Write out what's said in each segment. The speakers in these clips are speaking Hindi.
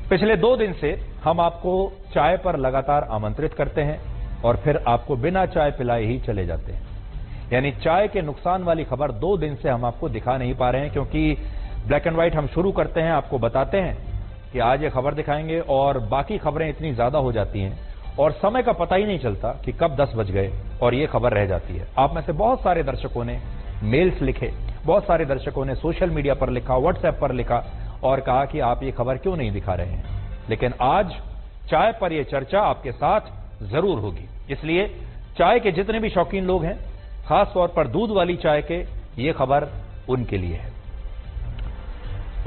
पिछले 2 दिन से हम आपको चाय पर लगातार आमंत्रित करते हैं और फिर आपको बिना चाय पिलाए ही चले जाते हैं। यानी चाय के नुकसान वाली खबर 2 दिन से हम आपको दिखा नहीं पा रहे हैं, क्योंकि ब्लैक एंड व्हाइट हम शुरू करते हैं, आपको बताते हैं कि आज ये खबर दिखाएंगे और बाकी खबरें इतनी ज्यादा हो जाती हैं और समय का पता ही नहीं चलता कि कब 10 बज गए और ये खबर रह जाती है। आप में से बहुत सारे दर्शकों ने मेल्स लिखे, बहुत सारे दर्शकों ने सोशल मीडिया पर लिखा, व्हाट्सएप पर लिखा और कहा कि आप ये खबर क्यों नहीं दिखा रहे हैं। लेकिन आज चाय पर यह चर्चा आपके साथ जरूर होगी, इसलिए चाय के जितने भी शौकीन लोग हैं, खास तौर पर दूध वाली चाय के, ये खबर उनके लिए है।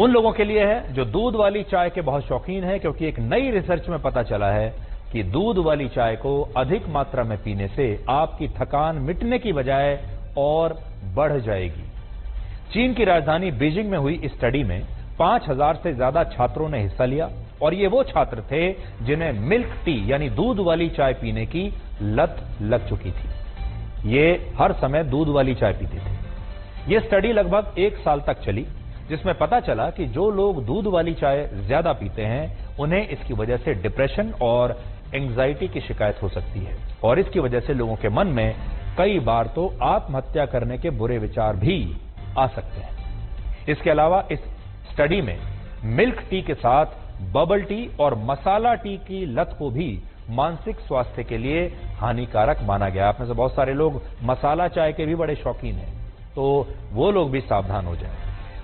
उन लोगों के लिए है जो दूध वाली चाय के बहुत शौकीन है, क्योंकि एक नई रिसर्च में पता चला है कि दूध वाली चाय को अधिक मात्रा में पीने से आपकी थकान मिटने की बजाय और बढ़ जाएगी। चीन की राजधानी बीजिंग में हुई इस स्टडी में 5000 से ज्यादा छात्रों ने हिस्सा लिया और ये वो छात्र थे जिन्हें मिल्क टी यानी दूध वाली चाय पीने की लत लग चुकी थी। ये हर समय दूध वाली चाय पीते थे। ये स्टडी लगभग 1 साल तक चली, जिसमें पता चला कि जो लोग दूध वाली चाय ज्यादा पीते हैं उन्हें इसकी वजह से डिप्रेशन और एंग्जाइटी की शिकायत हो सकती है और इसकी वजह से लोगों के मन में कई बार तो आत्महत्या करने के बुरे विचार भी आ सकते हैं। इसके अलावा इस स्टडी में मिल्क टी के साथ बबल टी और मसाला टी की लत को भी मानसिक स्वास्थ्य के लिए हानिकारक माना गया। आप में से बहुत सारे लोग मसाला चाय के भी बड़े शौकीन हैं, तो वो लोग भी सावधान हो जाएं।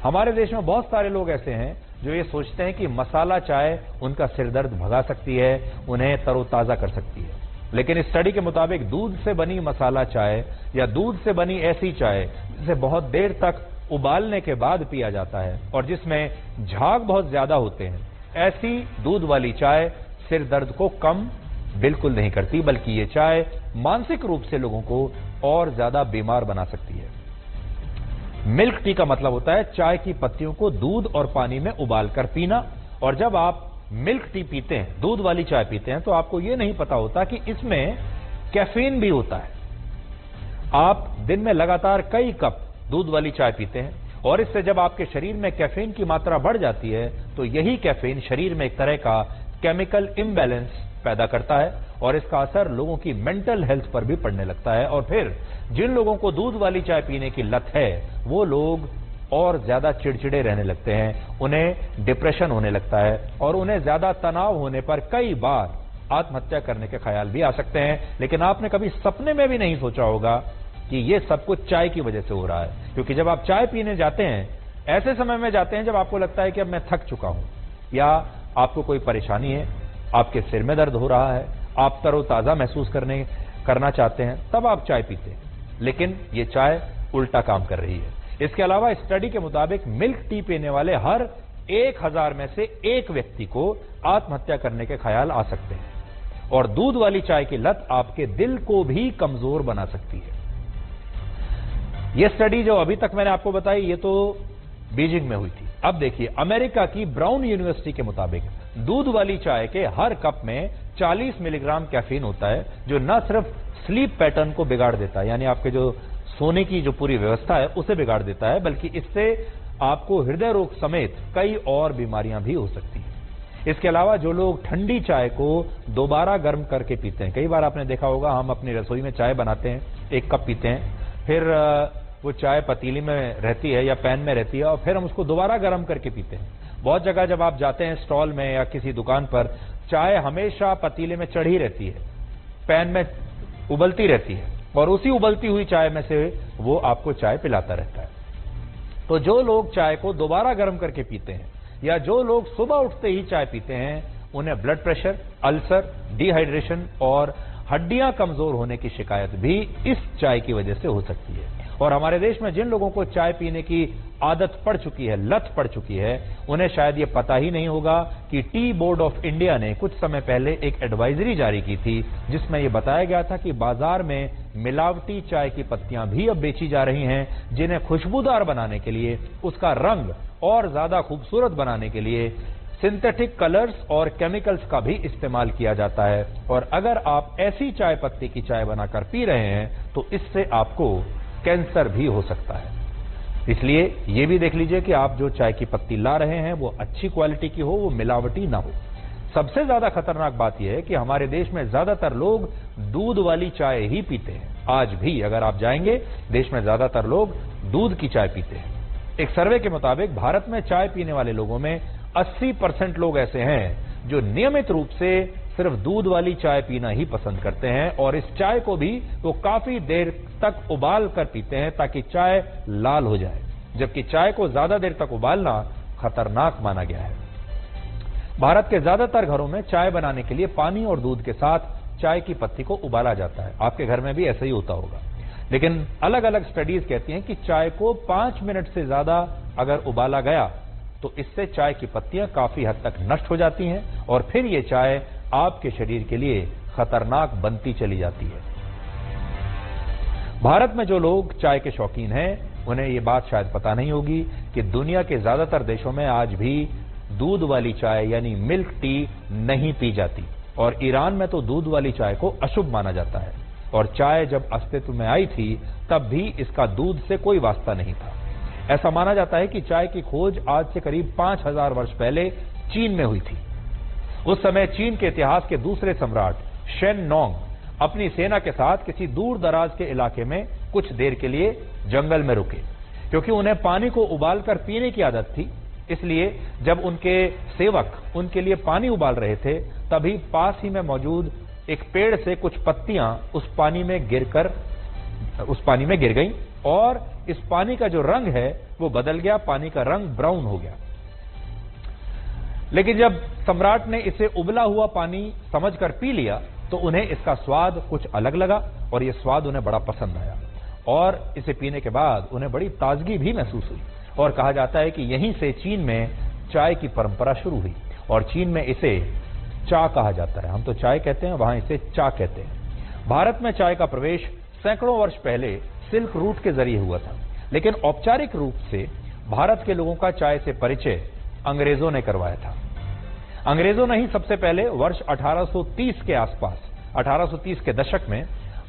हमारे देश में बहुत सारे लोग ऐसे हैं जो ये सोचते हैं कि मसाला चाय उनका सिरदर्द भगा सकती है, उन्हें तरोताजा कर सकती है। लेकिन इस स्टडी के मुताबिक दूध से बनी मसाला चाय या दूध से बनी ऐसी चाय जिसे बहुत देर तक उबालने के बाद पिया जाता है और जिसमें झाग बहुत ज्यादा होते हैं, ऐसी दूध वाली चाय सिर दर्द को कम बिल्कुल नहीं करती, बल्कि ये चाय मानसिक रूप से लोगों को और ज्यादा बीमार बना सकती है। मिल्क टी का मतलब होता है चाय की पत्तियों को दूध और पानी में उबालकर पीना, और जब आप मिल्क टी पीते हैं, दूध वाली चाय पीते हैं, तो आपको यह नहीं पता होता कि इसमें कैफीन भी होता है। आप दिन में लगातार कई कप दूध वाली चाय पीते हैं और इससे जब आपके शरीर में कैफीन की मात्रा बढ़ जाती है तो यही कैफीन शरीर में एक तरह का केमिकल इम्बैलेंस पैदा करता है और इसका असर लोगों की मेंटल हेल्थ पर भी पड़ने लगता है। और फिर जिन लोगों को दूध वाली चाय पीने की लत है वो लोग और ज्यादा चिड़चिड़े रहने लगते हैं, उन्हें डिप्रेशन होने लगता है और उन्हें ज्यादा तनाव होने पर कई बार आत्महत्या करने के ख्याल भी आ सकते हैं। लेकिन आपने कभी सपने में भी नहीं सोचा होगा कि ये सब कुछ चाय की वजह से हो रहा है, क्योंकि जब आप चाय पीने जाते हैं ऐसे समय में जाते हैं जब आपको लगता है कि अब मैं थक चुका हूं या आपको कोई परेशानी है, आपके सिर में दर्द हो रहा है, आप तरोताजा महसूस करना चाहते हैं, तब आप चाय पीते हैं। लेकिन ये चाय उल्टा काम कर रही है। इसके अलावा स्टडी के मुताबिक मिल्क टी पीने वाले हर 1000 में से 1 व्यक्ति को आत्महत्या करने के ख्याल आ सकते हैं और दूध वाली चाय की लत आपके दिल को भी कमजोर बना सकती है। यह स्टडी जो अभी तक मैंने आपको बताई, ये तो बीजिंग में हुई थी। अब देखिए, अमेरिका की ब्राउन यूनिवर्सिटी के मुताबिक दूध वाली चाय के हर कप में 40 मिलीग्राम कैफीन होता है, जो न सिर्फ स्लीप पैटर्न को बिगाड़ देता है, यानी आपके जो सोने की जो पूरी व्यवस्था है उसे बिगाड़ देता है, बल्कि इससे आपको हृदय रोग समेत कई और बीमारियां भी हो सकती हैं। इसके अलावा जो लोग ठंडी चाय को दोबारा गर्म करके पीते हैं, कई बार आपने देखा होगा हम अपनी रसोई में चाय बनाते हैं, 1 कप पीते हैं, फिर वो चाय पतीली में रहती है या पैन में रहती है और फिर हम उसको दोबारा गर्म करके पीते हैं। बहुत जगह जब आप जाते हैं स्टॉल में या किसी दुकान पर, चाय हमेशा पतीले में चढ़ी रहती है, पैन में उबलती रहती है और उसी उबलती हुई चाय में से वो आपको चाय पिलाता रहता है। तो जो लोग चाय को दोबारा गर्म करके पीते हैं या जो लोग सुबह उठते ही चाय पीते हैं, उन्हें ब्लड प्रेशर, अल्सर, डिहाइड्रेशन और हड्डियां कमजोर होने की शिकायत भी इस चाय की वजह से हो सकती है। और हमारे देश में जिन लोगों को चाय पीने की आदत पड़ चुकी है, लत पड़ चुकी है, उन्हें शायद ये पता ही नहीं होगा कि टी बोर्ड ऑफ इंडिया ने कुछ समय पहले एक एडवाइजरी जारी की थी, जिसमें यह बताया गया था कि बाजार में मिलावटी चाय की पत्तियां भी अब बेची जा रही हैं, जिन्हें खुशबूदार बनाने के लिए, उसका रंग और ज्यादा खूबसूरत बनाने के लिए सिंथेटिक कलर्स और केमिकल्स का भी इस्तेमाल किया जाता है। और अगर आप ऐसी चाय पत्ती की चाय बनाकर पी रहे हैं तो इससे आपको कैंसर भी हो सकता है। इसलिए ये भी देख लीजिए कि आप जो चाय की पत्ती ला रहे हैं वो अच्छी क्वालिटी की हो, वो मिलावटी ना हो। सबसे ज्यादा खतरनाक बात यह है कि हमारे देश में ज्यादातर लोग दूध वाली चाय ही पीते हैं। आज भी अगर आप जाएंगे, देश में ज्यादातर लोग दूध की चाय पीते हैं। एक सर्वे के मुताबिक भारत में चाय पीने वाले लोगों में 80% लोग ऐसे हैं जो नियमित रूप से सिर्फ दूध वाली चाय पीना ही पसंद करते हैं, और इस चाय को भी वो काफी देर तक उबाल कर पीते हैं ताकि चाय लाल हो जाए, जबकि चाय को ज्यादा देर तक उबालना खतरनाक माना गया है। भारत के ज्यादातर घरों में चाय बनाने के लिए पानी और दूध के साथ चाय की पत्ती को उबाला जाता है। आपके घर में भी ऐसा ही होता होगा, लेकिन अलग अलग स्टडीज कहती हैं कि चाय को 5 मिनट से ज्यादा अगर उबाला गया तो इससे चाय की पत्तियां काफी हद तक नष्ट हो जाती हैं और फिर ये चाय आपके शरीर के लिए खतरनाक बनती चली जाती है। भारत में जो लोग चाय के शौकीन हैं, उन्हें ये बात शायद पता नहीं होगी कि दुनिया के ज्यादातर देशों में आज भी दूध वाली चाय यानी मिल्क टी नहीं पी जाती, और ईरान में तो दूध वाली चाय को अशुभ माना जाता है। और चाय जब अस्तित्व में आई थी तब भी इसका दूध से कोई वास्ता नहीं था। ऐसा माना जाता है कि चाय की खोज आज से करीब 5000 वर्ष पहले चीन में हुई थी। उस समय चीन के इतिहास के दूसरे सम्राट शेन नोंग अपनी सेना के साथ किसी दूर दराज के इलाके में कुछ देर के लिए जंगल में रुके, क्योंकि उन्हें पानी को उबालकर पीने की आदत थी। इसलिए जब उनके सेवक उनके लिए पानी उबाल रहे थे, तभी पास ही में मौजूद एक पेड़ से कुछ पत्तियां उस पानी में गिर गईं और इस पानी का जो रंग है वो बदल गया, पानी का रंग ब्राउन हो गया। लेकिन जब सम्राट ने इसे उबला हुआ पानी समझकर पी लिया तो उन्हें इसका स्वाद कुछ अलग लगा और यह स्वाद उन्हें बड़ा पसंद आया, और इसे पीने के बाद उन्हें बड़ी ताजगी भी महसूस हुई। और कहा जाता है कि यहीं से चीन में चाय की परंपरा शुरू हुई, और चीन में इसे चा कहा जाता है। हम तो चाय कहते हैं, वहां इसे चा कहते हैं। भारत में चाय का प्रवेश सैकड़ों वर्ष पहले सिल्क रूट के जरिए हुआ था, लेकिन औपचारिक रूप से भारत के लोगों का चाय से परिचय अंग्रेजों ने करवाया था। अंग्रेजों ने ही सबसे पहले वर्ष 1830 के आसपास, 1830 के दशक में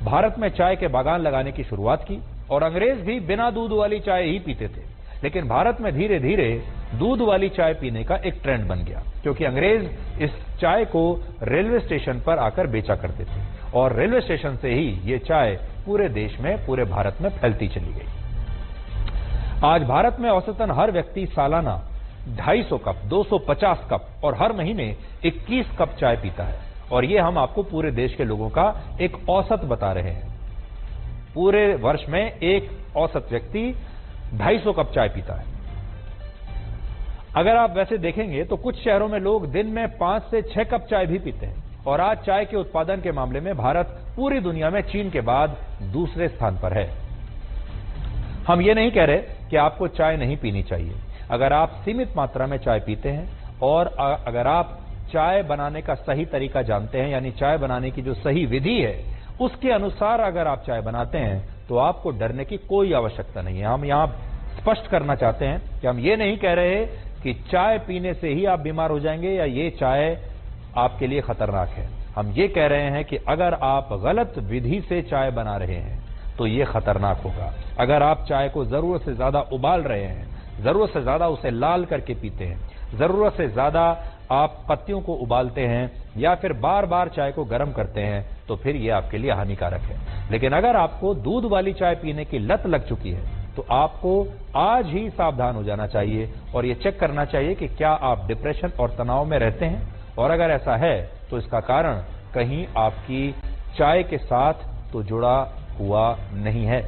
भारत में चाय के बागान लगाने की शुरुआत की, और अंग्रेज भी बिना दूध वाली चाय ही पीते थे। लेकिन भारत में धीरे धीरे दूध वाली चाय पीने का एक ट्रेंड बन गया, क्योंकि अंग्रेज इस चाय को रेलवे स्टेशन पर आकर बेचा करते थे, और रेलवे स्टेशन से ही ये चाय पूरे देश में, पूरे भारत में फैलती चली गई। आज भारत में औसतन हर व्यक्ति सालाना 250 कप, 250 कप और हर महीने 21 कप चाय पीता है, और ये हम आपको पूरे देश के लोगों का एक औसत बता रहे हैं। पूरे वर्ष में एक औसत व्यक्ति 250 कप चाय पीता है। अगर आप वैसे देखेंगे तो कुछ शहरों में लोग दिन में 5 से 6 कप चाय भी पीते हैं, और आज चाय के उत्पादन के मामले में भारत पूरी दुनिया में चीन के बाद दूसरे स्थान पर है। हम ये नहीं कह रहे कि आपको चाय नहीं पीनी चाहिए। अगर आप सीमित मात्रा में चाय पीते हैं और अगर आप चाय बनाने का सही तरीका जानते हैं, यानी चाय बनाने की जो सही विधि है उसके अनुसार अगर आप चाय बनाते हैं, तो आपको डरने की कोई आवश्यकता नहीं है। हम यहां स्पष्ट करना चाहते हैं कि हम ये नहीं कह रहे कि चाय पीने से ही आप बीमार हो जाएंगे या ये चाय आपके लिए खतरनाक है। हम ये कह रहे हैं कि अगर आप गलत विधि से चाय बना रहे हैं तो ये खतरनाक होगा। अगर आप चाय को जरूरत से ज्यादा उबाल रहे हैं, जरूरत से ज्यादा उसे लाल करके पीते हैं, जरूरत से ज्यादा आप पत्तियों को उबालते हैं या फिर बार बार चाय को गर्म करते हैं, तो फिर यह आपके लिए हानिकारक है। लेकिन अगर आपको दूध वाली चाय पीने की लत लग चुकी है तो आपको आज ही सावधान हो जाना चाहिए और यह चेक करना चाहिए कि क्या आप डिप्रेशन और तनाव में रहते हैं, और अगर ऐसा है तो इसका कारण कहीं आपकी चाय के साथ तो जुड़ा हुआ नहीं है।